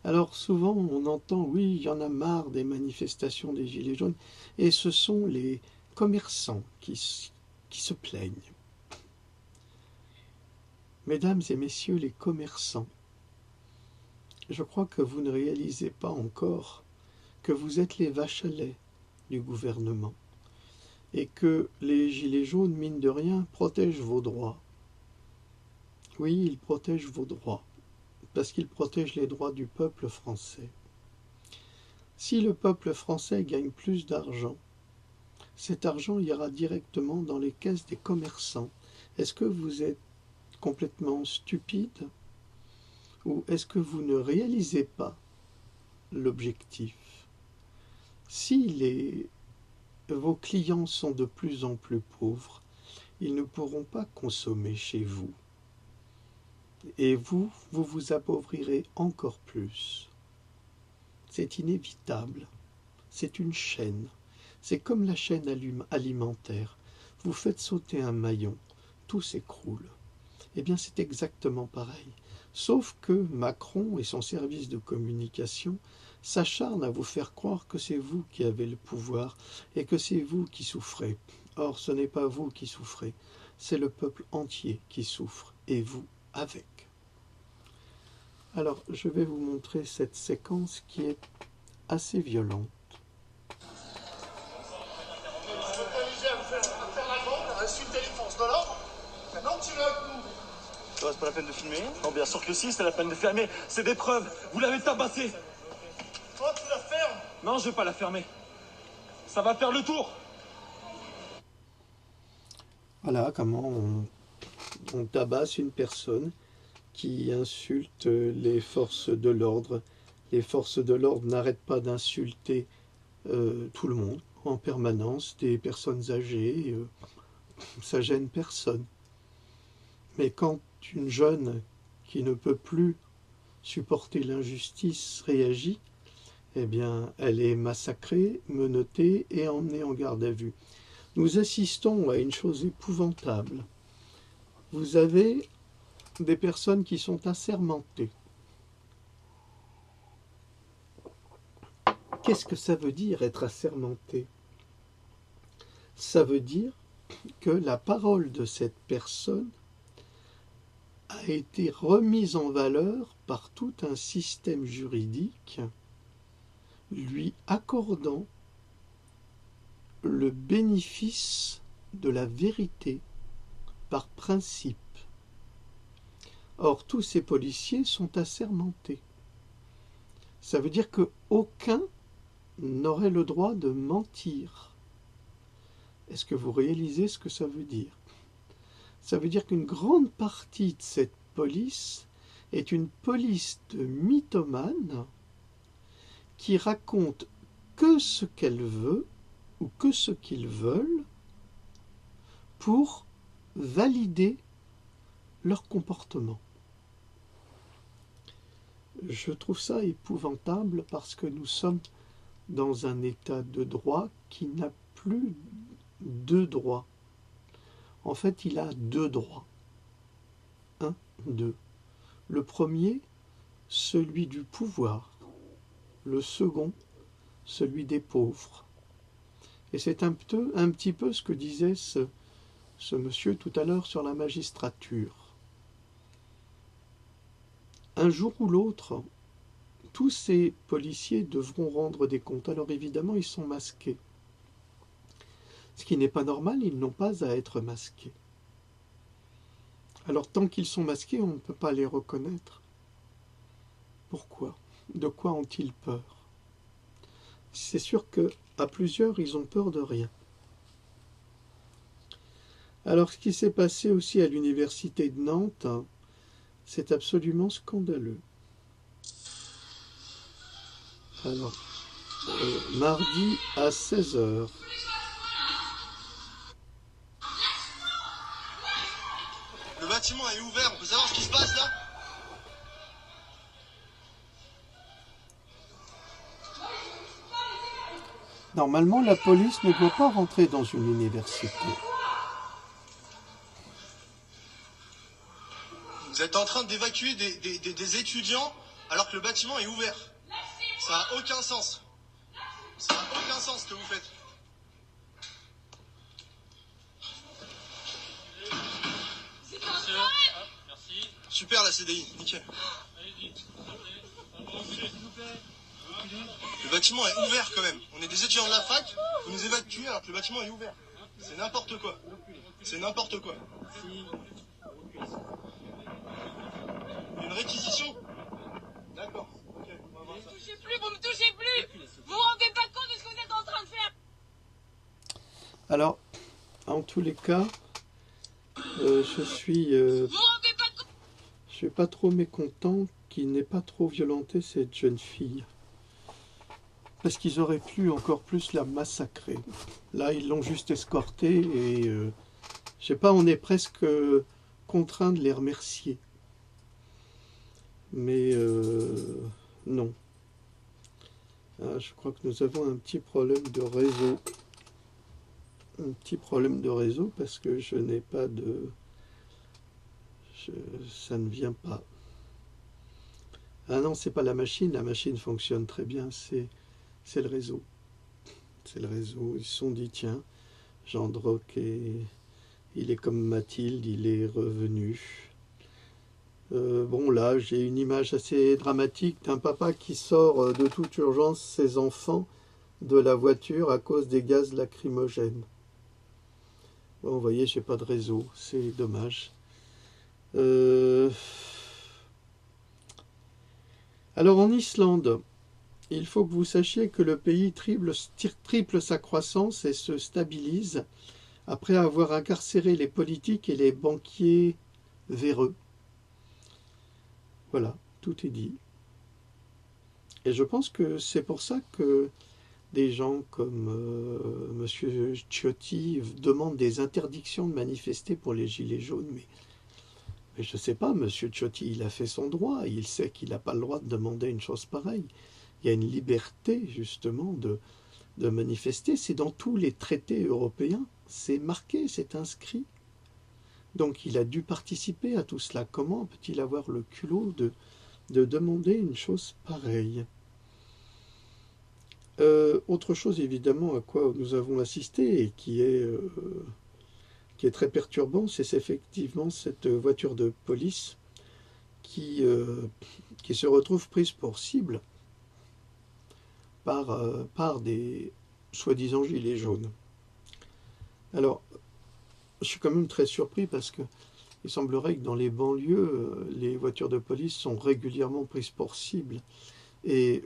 Alors souvent on entend, oui, il y en a marre des manifestations des Gilets jaunes, et ce sont les commerçants qui se plaignent. Mesdames et messieurs les commerçants, je crois que vous ne réalisez pas encore que vous êtes les vaches à lait du gouvernement, et que les Gilets jaunes, mine de rien, protègent vos droits. Oui, ils protègent vos droits. parce qu'il protège les droits du peuple français. Si le peuple français gagne plus d'argent, cet argent ira directement dans les caisses des commerçants. Est-ce que vous êtes complètement stupide ou est-ce que vous ne réalisez pas l'objectif? Si vos clients sont de plus en plus pauvres, ils ne pourront pas consommer chez vous. Et vous vous appauvrirez encore plus. C'est inévitable. C'est une chaîne. C'est comme la chaîne alimentaire. Vous faites sauter un maillon, tout s'écroule. Eh bien, c'est exactement pareil. Sauf que Macron et son service de communication s'acharnent à vous faire croire que c'est vous qui avez le pouvoir et que c'est vous qui souffrez. Or, ce n'est pas vous qui souffrez, c'est le peuple entier qui souffre, et vous avec. Alors, je vais vous montrer cette séquence qui est assez violente. C'est pas la peine de filmer? Non, bien sûr que si, c'est la peine de filmer. C'est des preuves. Vous l'avez tabassé. Toi, tu la fermes? Non, je vais pas la fermer. Ça va faire le tour. Voilà comment on tabasse une personne qui insulte les forces de l'ordre. Les forces de l'ordre n'arrêtent pas d'insulter tout le monde en permanence, des personnes âgées, ça gêne personne. Mais quand une jeune qui ne peut plus supporter l'injustice réagit, eh bien, elle est massacrée, menottée et emmenée en garde à vue. Nous assistons à une chose épouvantable. Vous avez des personnes qui sont assermentées. Qu'est-ce que ça veut dire être assermenté? Ça veut dire que la parole de cette personne a été remise en valeur par tout un système juridique lui accordant le bénéfice de la vérité par principe. Or, tous ces policiers sont assermentés. Ça veut dire qu'aucun n'aurait le droit de mentir. Est-ce que vous réalisez ce que ça veut dire? Ça veut dire qu'une grande partie de cette police est une police de mythomanes qui raconte que ce qu'elle veut ou que ce qu'ils veulent pour valider leur comportement. Je trouve ça épouvantable parce que nous sommes dans un état de droit qui n'a plus de droits. En fait, il a deux droits. Un, deux. Le premier, celui du pouvoir. Le second, celui des pauvres. Et c'est un petit peu ce que disait ce monsieur tout à l'heure sur la magistrature. Un jour ou l'autre, tous ces policiers devront rendre des comptes. Alors évidemment, ils sont masqués. Ce qui n'est pas normal, ils n'ont pas à être masqués. Alors tant qu'ils sont masqués, on ne peut pas les reconnaître. Pourquoi? De quoi ont-ils peur? C'est sûr qu'à plusieurs, ils ont peur de rien. Alors ce qui s'est passé aussi à l'université de Nantes, c'est absolument scandaleux. Alors, mardi à 16h. Le bâtiment est ouvert, on peut savoir ce qui se passe là? Normalement, la police ne doit pas rentrer dans une université. Vous êtes en train d'évacuer des étudiants alors que le bâtiment est ouvert. Ça n'a aucun sens. Ça n'a aucun sens ce que vous faites. Merci. Super la CDI, nickel. Le bâtiment est ouvert quand même. On est des étudiants de la fac, vous nous évacuez alors que le bâtiment est ouvert. C'est n'importe quoi. C'est n'importe quoi. Une réquisition. D'accord, ok, on va voir ça. Vous me touchez plus. Vous vous rendez pas compte de ce que vous êtes en train de faire. Alors, en tous les cas, je suis pas trop mécontent qu'il n'ait pas trop violenté cette jeune fille. Parce qu'ils auraient pu encore plus la massacrer. Là, ils l'ont juste escortée et, je sais pas, on est presque contraint de les remercier. Mais non. Ah, je crois que nous avons un petit problème de réseau. Un petit problème de réseau parce que je n'ai pas de... ça ne vient pas. Ah non, c'est pas la machine fonctionne très bien, c'est le réseau. C'est le réseau. Ils se sont dit, tiens, Jean Droc, il est comme Mathilde, il est revenu. Bon, là, j'ai une image assez dramatique d'un papa qui sort de toute urgence ses enfants de la voiture à cause des gaz lacrymogènes. Bon, vous voyez, j'ai pas de réseau, c'est dommage. Alors, en Islande, il faut que vous sachiez que le pays triple sa croissance et se stabilise après avoir incarcéré les politiques et les banquiers véreux. Voilà, tout est dit. Et je pense que c'est pour ça que des gens comme Monsieur Ciotti demandent des interdictions de manifester pour les Gilets jaunes. Mais je ne sais pas, Monsieur Ciotti, il a fait son droit. Il sait qu'il n'a pas le droit de demander une chose pareille. Il y a une liberté, justement, de manifester. C'est dans tous les traités européens. C'est marqué, c'est inscrit. Donc il a dû participer à tout cela. Comment peut-il avoir le culot de demander une chose pareille? Autre chose évidemment à quoi nous avons assisté et qui est très perturbant, c'est effectivement cette voiture de police qui se retrouve prise pour cible par des soi-disant gilets jaunes. Alors, je suis quand même très surpris parce que il semblerait que dans les banlieues, les voitures de police sont régulièrement prises pour cible. Et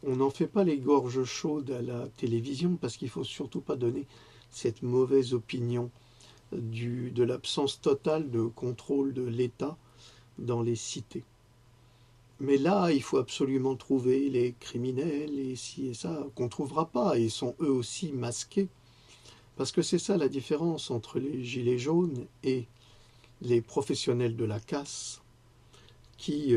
on n'en fait pas les gorges chaudes à la télévision parce qu'il ne faut surtout pas donner cette mauvaise opinion de l'absence totale de contrôle de l'État dans les cités. Mais là, il faut absolument trouver les criminels et ci et ça, qu'on ne trouvera pas, et ils sont eux aussi masqués. Parce que c'est ça la différence entre les gilets jaunes et les professionnels de la casse qui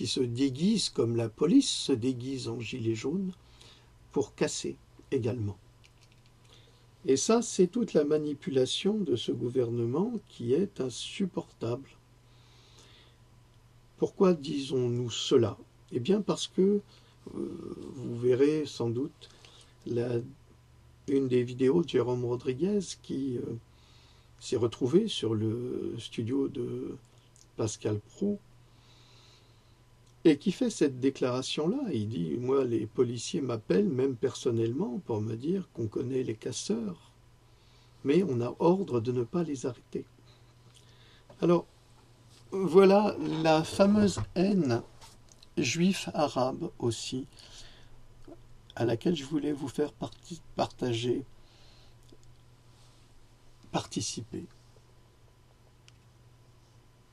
se déguisent comme la police se déguise en gilets jaunes pour casser également. Et ça, c'est toute la manipulation de ce gouvernement qui est insupportable. Pourquoi disons-nous cela? Eh bien parce que vous verrez sans doute une des vidéos de Jérôme Rodriguez qui s'est retrouvé sur le studio de Pascal Praud et qui fait cette déclaration-là. Il dit, moi, les policiers m'appellent, même personnellement, pour me dire qu'on connaît les casseurs, mais on a ordre de ne pas les arrêter. Alors, voilà la fameuse haine juif-arabe aussi, à laquelle je voulais vous faire participer.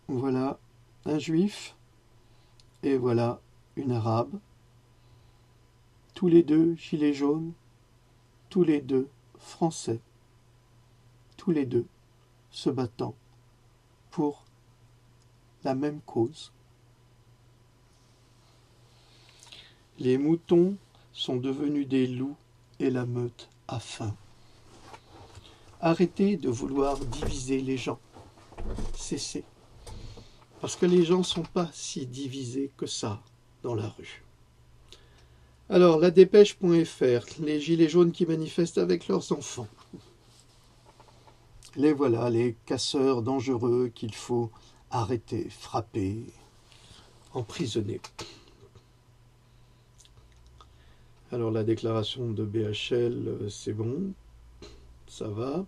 Voilà un juif et voilà une arabe, tous les deux gilets jaunes, tous les deux français, tous les deux se battant pour la même cause. Les moutons sont devenus des loups et la meute a faim. Arrêtez de vouloir diviser les gens. Cessez. Parce que les gens ne sont pas si divisés que ça dans la rue. Alors, la dépêche.fr, les gilets jaunes qui manifestent avec leurs enfants. Les voilà, les casseurs dangereux qu'il faut arrêter, frapper, emprisonner. Alors, la déclaration de BHL, c'est bon, ça va.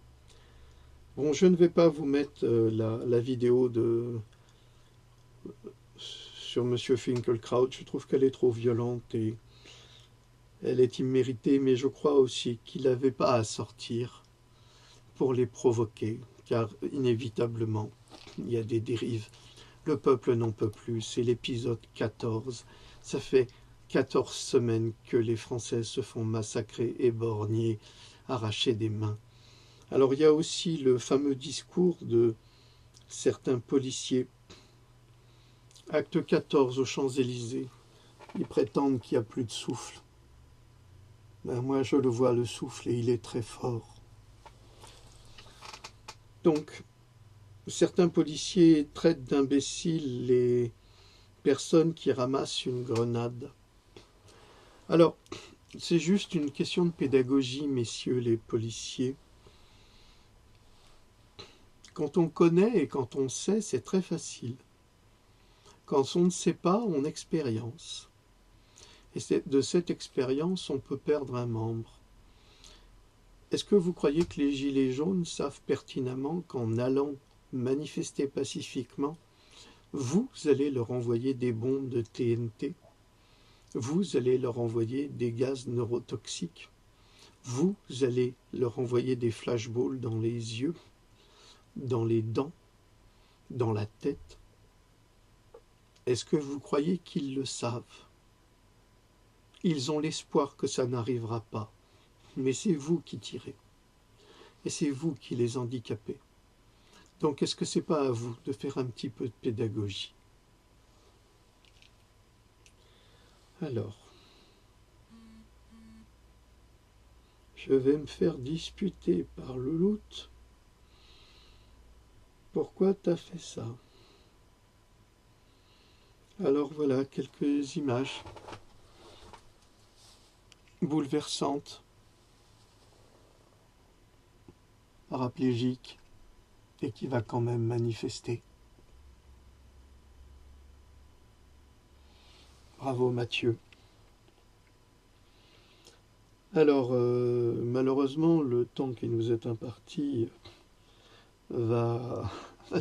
Bon, je ne vais pas vous mettre la vidéo sur Monsieur Finkelkraut. Je trouve qu'elle est trop violente et elle est imméritée, mais je crois aussi qu'il n'avait pas à sortir pour les provoquer, car inévitablement, il y a des dérives. Le peuple n'en peut plus, c'est l'épisode 14. Ça fait 14 semaines que les Français se font massacrer, éborgner, arracher des mains. Alors il y a aussi le fameux discours de certains policiers. Acte 14 aux Champs-Élysées. Ils prétendent qu'il n'y a plus de souffle. Ben, moi je le vois, le souffle, et il est très fort. Donc, certains policiers traitent d'imbéciles les personnes qui ramassent une grenade. Alors, c'est juste une question de pédagogie, messieurs les policiers. Quand on connaît et quand on sait, c'est très facile. Quand on ne sait pas, on expérience. Et de cette expérience, on peut perdre un membre. Est-ce que vous croyez que les gilets jaunes savent pertinemment qu'en allant manifester pacifiquement, vous allez leur envoyer des bombes de TNT, vous allez leur envoyer des gaz neurotoxiques, vous allez leur envoyer des flashballs dans les yeux, dans les dents, dans la tête? Est-ce que vous croyez qu'ils le savent? Ils ont l'espoir que ça n'arrivera pas, mais c'est vous qui tirez, et c'est vous qui les handicapez. Donc est-ce que c'est pas à vous de faire un petit peu de pédagogie? Alors, je vais me faire disputer par le loot. Pourquoi t'as fait ça? Alors voilà quelques images bouleversantes, paraplégique, et qui va quand même manifester. Bravo Mathieu. Alors, malheureusement, le temps qui nous est imparti va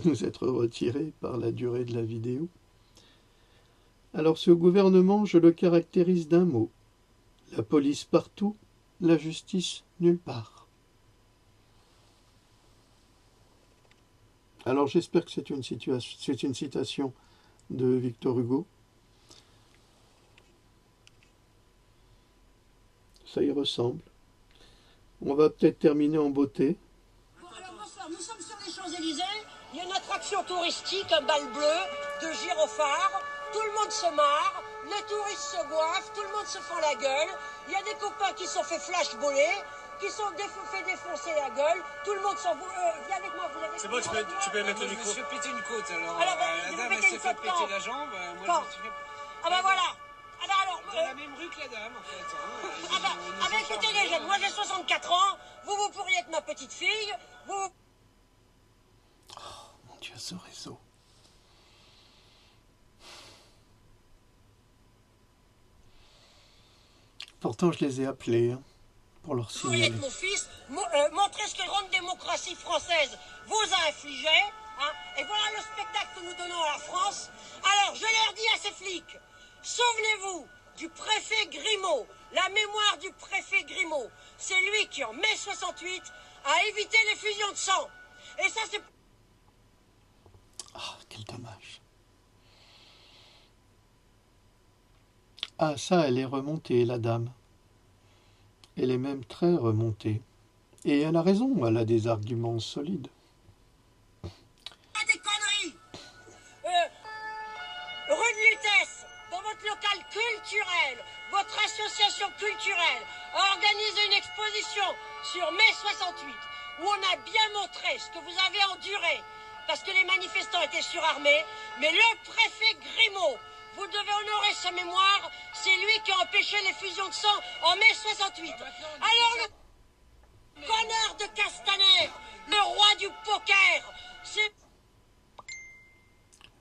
nous être retiré par la durée de la vidéo. Alors, ce gouvernement, je le caractérise d'un mot. La police partout, la justice nulle part. Alors j'espère que c'est une citation de Victor Hugo. Ça y ressemble. On va peut-être terminer en beauté. Alors bonsoir, nous sommes sur les Champs-Élysées. Il y a une attraction touristique, un bal bleu, de gyrophares. Tout le monde se marre, les touristes se goiffent, tout le monde se fend la gueule. Il y a des copains qui sont fait flashballer, qui sont fait défoncer la gueule. Tout le monde s'en fout. Viens avec moi, vous avez... C'est bon, tu peux mettre le micro. Je me suis fait péter une côte alors. Alors, la dame elle s'est fait péter la jambe. Moi quand je me suis fait... Ah bah voilà. Alors, Dans la même rue que la dame en fait. Ah bah écoutez les jeunes, moi j'ai 64 ans, vous pourriez être ma petite fille, vous... Oh mon Dieu, ce réseau. Pourtant, je les ai appelés pour leur Vous pourriez signaler. être mon fils, montrer ce que la grande démocratie française vous a infligé, hein, et voilà le spectacle que nous donnons à la France. Alors, je leur dis à ces flics, souvenez-vous du préfet Grimaud, la mémoire du préfet Grimaud. C'est lui qui, en mai 68, a évité les fusions de sang. Et ça, c'est... Ah, quel dommage. Ah, ça, elle est remontée, la dame. Elle est même très remontée. Et elle a raison, elle a des arguments solides. Pas des conneries. Rue de Lutèce, dans votre local culturel, votre association culturelle a organisé une exposition sur mai 68 où on a bien montré ce que vous avez enduré parce que les manifestants étaient surarmés, mais le préfet Grimaud, vous devez honorer sa mémoire, c'est lui qui a empêché les fusions de sang en mai 68. Alors le connard de Castaner, le roi du poker, c'est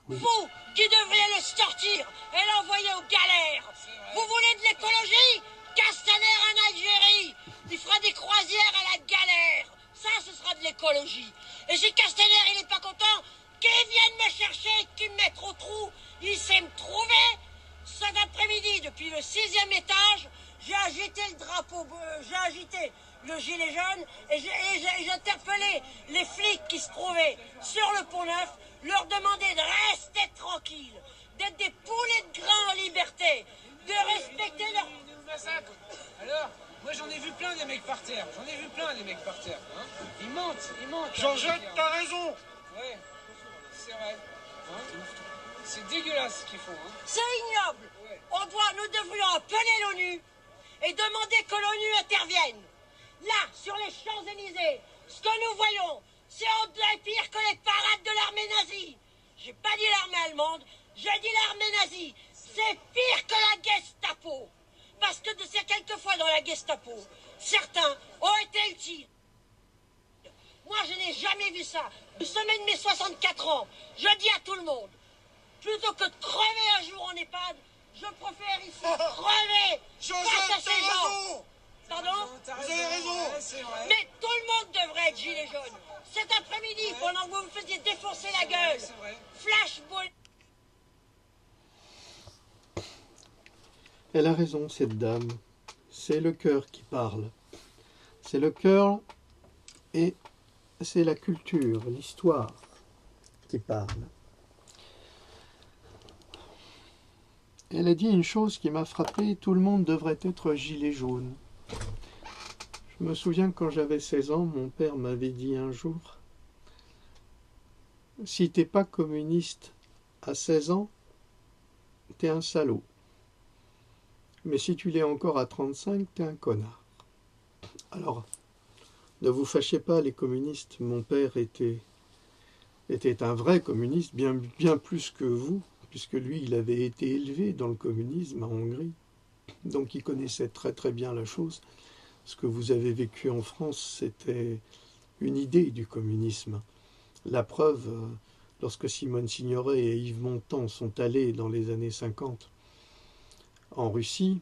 vous qui devriez le sortir et l'envoyer aux galères. Vous voulez de l'écologie? Castaner en Algérie, il fera des croisières à la galère. Ça, ce sera de l'écologie. Et si Castaner, il n'est pas content, qu'il vienne me chercher, qu'il me mette au trou Il sait me trouver. Cet après-midi, depuis le 6e étage, j'ai agité le drapeau, j'ai agité le gilet jaune et j'ai interpellé les flics qui se trouvaient sur le Pont-Neuf, leur demander de rester tranquilles, d'être des poulets de grain en liberté, de respecter leur... Alors, moi j'en ai vu plein des mecs par terre. J'en ai vu plein des mecs par terre. Hein. Ils mentent. Georgette, t'as raison. Ouais, c'est vrai. Hein. C'est dégueulasse ce qu'ils font. Hein. C'est ignoble. Ouais. Nous devrions appeler l'ONU et demander que l'ONU intervienne. Là, sur les Champs-Élysées, ce que nous voyons, c'est pire que les parades de l'armée nazie. J'ai pas dit l'armée allemande, j'ai dit l'armée nazie. C'est pire que la Gestapo. Parce que c'est quelquefois dans la Gestapo, certains ont été utiles. Moi, je n'ai jamais vu ça. Du sommet de mes 64 ans, je dis à tout le monde, plutôt que de crever un jour en EHPAD, je préfère ici crever face à ces gens. Pardon? Vous avez raison. Ouais, c'est vrai. Mais tout le monde devrait être gilet jaune. Cet après-midi, pendant que vous me faisiez défoncer la gueule, flashball. Elle a raison, cette dame. C'est le cœur qui parle. C'est le cœur et c'est la culture, l'histoire qui parle. Elle a dit une chose qui m'a frappé, tout le monde devrait être gilet jaune. Je me souviens quand j'avais 16 ans, mon père m'avait dit un jour, si t'es pas communiste à 16 ans, t'es un salaud. Mais si tu l'es encore à 35, t'es un connard. Alors, ne vous fâchez pas les communistes, mon père était un vrai communiste, bien plus que vous, puisque lui, il avait été élevé dans le communisme en Hongrie. Donc il connaissait très très bien la chose. Ce que vous avez vécu en France, c'était une idée du communisme. La preuve, lorsque Simone Signoret et Yves Montand sont allés dans les années 50 en Russie,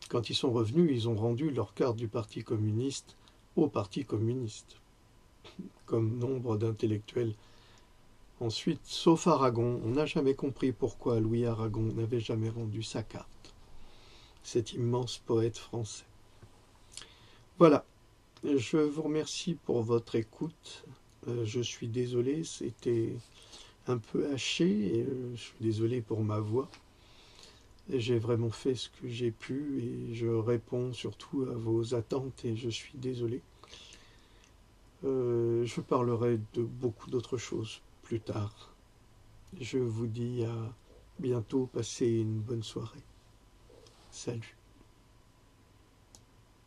quand ils sont revenus, ils ont rendu leur carte du Parti communiste au Parti communiste, comme nombre d'intellectuels. Ensuite, sauf Aragon, on n'a jamais compris pourquoi Louis Aragon n'avait jamais rendu sa carte. Cet immense poète français. Voilà, je vous remercie pour votre écoute. Je suis désolé, c'était un peu haché, et je suis désolé pour ma voix. J'ai vraiment fait ce que j'ai pu et je réponds surtout à vos attentes et je suis désolé. Je parlerai de beaucoup d'autres choses plus tard. Je vous dis à bientôt, passez une bonne soirée. Salut.